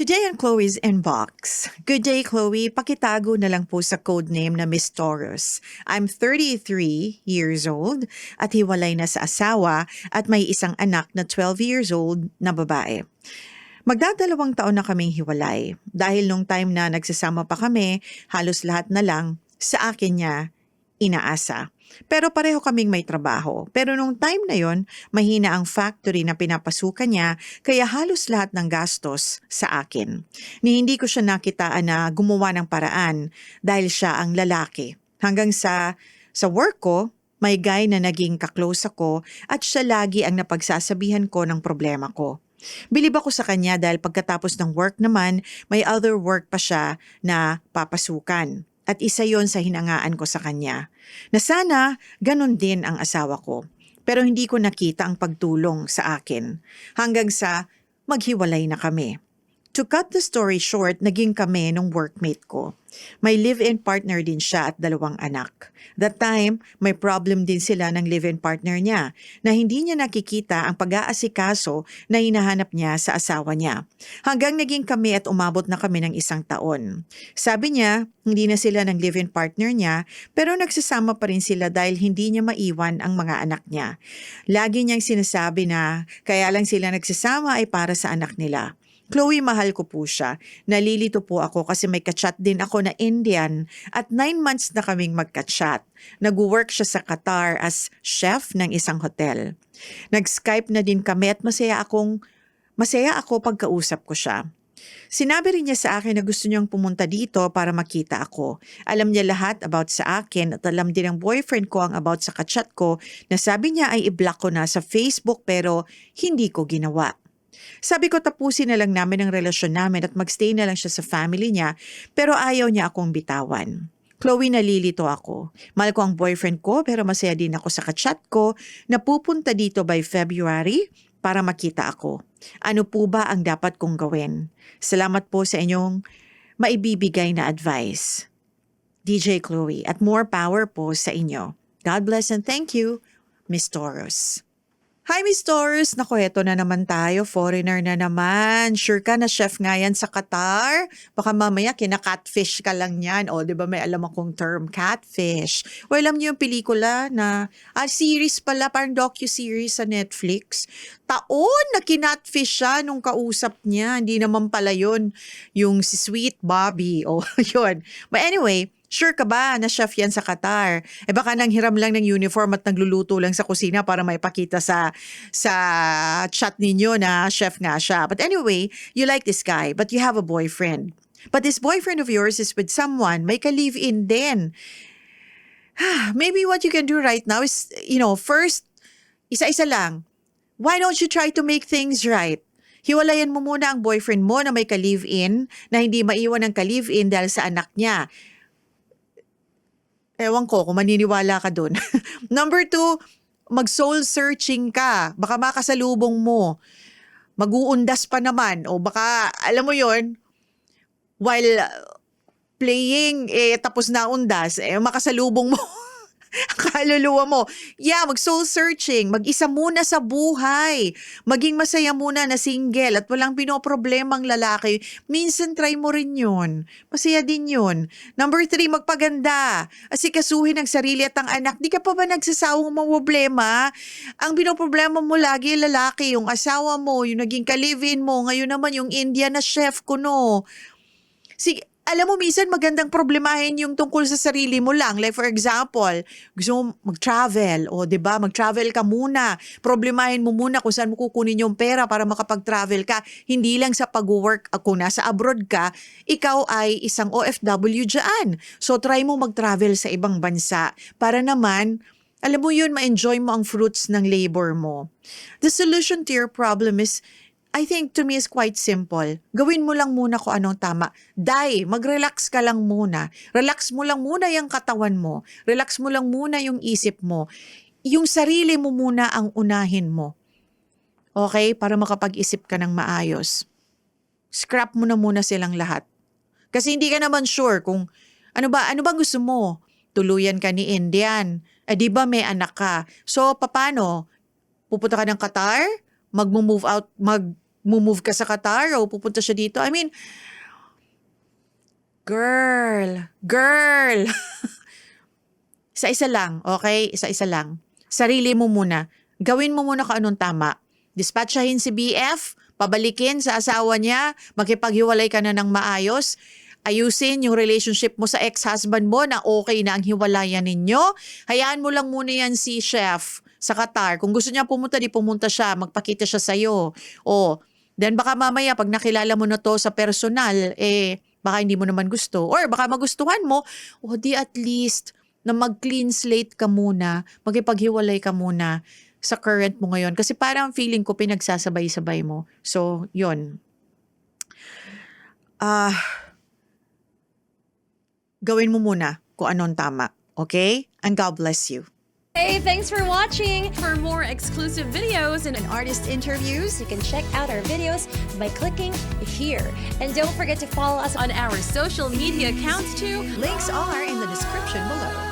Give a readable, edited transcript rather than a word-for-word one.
Today on Chloe's Inbox. Good day, Chloe. Pakitago na lang po sa codename na Miss Taurus. I'm 33 years old at hiwalay na sa asawa at may isang anak na 12 years old na babae. Magdadalawang taon na kaming hiwalay dahil nung time na nagsasama pa kami, halos lahat na lang sa akin niya inaasa. Pero pareho kaming may trabaho. Pero nung time na yon, mahina ang factory na pinapasukan niya, kaya halos lahat ng gastos sa akin. Ni hindi ko siya nakitaan na gumawa ng paraan dahil siya ang lalaki. Hanggang sa work ko, may guy na naging kaklose ako at siya lagi ang napagsasabihan ko ng problema ko. Bilib ako sa kanya dahil pagkatapos ng work naman, may other work pa siya na papasukan. At isa yon sa hinangaan ko sa kanya. Na sana ganun din ang asawa ko. Pero hindi ko nakita ang pagtulong sa akin. Hanggang sa maghiwalay na kami. To cut the story short, naging kami nung workmate ko. May live-in partner din siya at 2 anak. That time, may problem din sila ng live-in partner niya na hindi niya nakikita ang pag-aasikaso na hinahanap niya sa asawa niya. Hanggang naging kami at umabot na kami ng 1 taon. Sabi niya, hindi na sila ng live-in partner niya pero nagsasama pa rin sila dahil hindi niya maiwan ang mga anak niya. Lagi niyang sinasabi na kaya lang sila nagsasama ay para sa anak nila. Chloe, mahal ko po siya. Nalilito po ako kasi may kachat din ako na Indian at 9 months na kaming magkachat. Nag-work siya sa Qatar as chef ng isang hotel. Nag-Skype na din kami at masaya ako pagkausap ko siya. Sinabi rin niya sa akin na gusto niyang pumunta dito para makita ako. Alam niya lahat about sa akin at alam din ng boyfriend ko ang about sa kachat ko na sabi niya ay i-block ko na sa Facebook pero hindi ko ginawa. Sabi ko tapusin na lang namin ang relasyon namin at magstay na lang siya sa family niya pero ayaw niya akong bitawan. Chloe, nalilito ako. Mahal ko ang boyfriend ko pero masaya din ako sa kachat ko na pupunta dito by February para makita ako. Ano po ba ang dapat kong gawin? Salamat po sa inyong maibibigay na advice. DJ Chloe, at more power po sa inyo. God bless and thank you, Miss Taurus. Hi, Miss Taurus. Naku, eto na naman tayo. Foreigner na naman. Sure ka na chef nga yan sa Qatar? Baka mamaya kina-catfish ka lang yan. O, di ba may alam akong term, catfish. O, alam niyo yung pelikula na, series pala, parang docu-series sa Netflix. Taon na kinatfish siya nung kausap niya. Hindi naman pala yun yung si Sweet Bobby. O, yun. But anyway, sure ka ba na chef yan sa Qatar? Baka nang hiram lang ng uniform at nagluluto lang sa kusina para maipakita sa chat ninyo na chef nga siya. But anyway, you like this guy but you have a boyfriend. But this boyfriend of yours is with someone, may ka-live-in din. Maybe what you can do right now is, first, isa-isa lang. Why don't you try to make things right? Hiwalayan mo muna ang boyfriend mo na may ka-live-in na hindi maiwan ang ka-live-in dahil sa anak niya. Ewan ko kung maniniwala ka dun. Number 2, mag-soul searching ka. Baka makasalubong mo. Mag-uundas pa naman. O baka, alam mo yon while playing, tapos na undas, makasalubong mo ang kaluluwa mo. Yeah, mag-soul searching. Mag-isa muna sa buhay. Maging masaya muna na single at walang pinoproblemang lalaki. Minsan try mo rin yun. Masaya din yun. Number 3, magpaganda. Asikasuhin ang sarili at ang anak. Di ka pa ba nagsasawang problema? Ang pinoproblema mo lagi lalaki, yung asawa mo, yung naging ka-live-in mo, ngayon naman yung Indian na chef ko, no? Sige, alam mo, minsan magandang problemahin yung tungkol sa sarili mo lang. Like for example, gusto mo mag-travel. O diba, mag-travel ka muna. Problemahin mo muna kung saan mo kukunin yung pera para makapag-travel ka. Hindi lang sa pag-work. Kung nasa abroad ka, ikaw ay isang OFW dyan. So try mo mag-travel sa ibang bansa. Para naman, alam mo yun, ma-enjoy mo ang fruits ng labor mo. The solution to your problem is, I think to me is quite simple. Gawin mo lang muna kung anong tama. Mag-relax ka lang muna. Relax mo lang muna yung katawan mo. Relax mo lang muna yung isip mo. Yung sarili mo muna ang unahin mo. Okay? Para makapag-isip ka ng maayos. Scrap mo na muna silang lahat. Kasi hindi ka naman sure kung ano ba gusto mo? Tuluyan ka ni Indian. Di ba may anak ka? So, paano? Pupunta ka ng Qatar? Mag-move out, Move ka sa Qatar o pupunta siya dito. I mean, girl. Isa-isa lang, okay? Isa-isa lang. Sarili mo muna. Gawin mo muna kung anong tama. Dispatchahin si BF, pabalikin sa asawa niya, makipaghiwalay ka na ng maayos, ayusin yung relationship mo sa ex-husband mo na okay na ang hiwalayan ninyo. Hayaan mo lang muna yan si chef sa Qatar. Kung gusto niya pumunta, di pumunta siya, magpakita siya sa'yo. O, then baka mamaya pag nakilala mo na to sa personal, baka hindi mo naman gusto. Or baka magustuhan mo, o di at least na mag-clean slate ka muna, magipaghiwalay ka muna sa current mo ngayon. Kasi parang feeling ko pinagsasabay-sabay mo. So, yun. Gawin mo muna kung anong tama. Okay? And God bless you. Hey, thanks for watching. For more exclusive videos and Artist interviews. you can check out our videos by clicking here. And don't forget to follow us on our social media accounts too. Links are in the description below.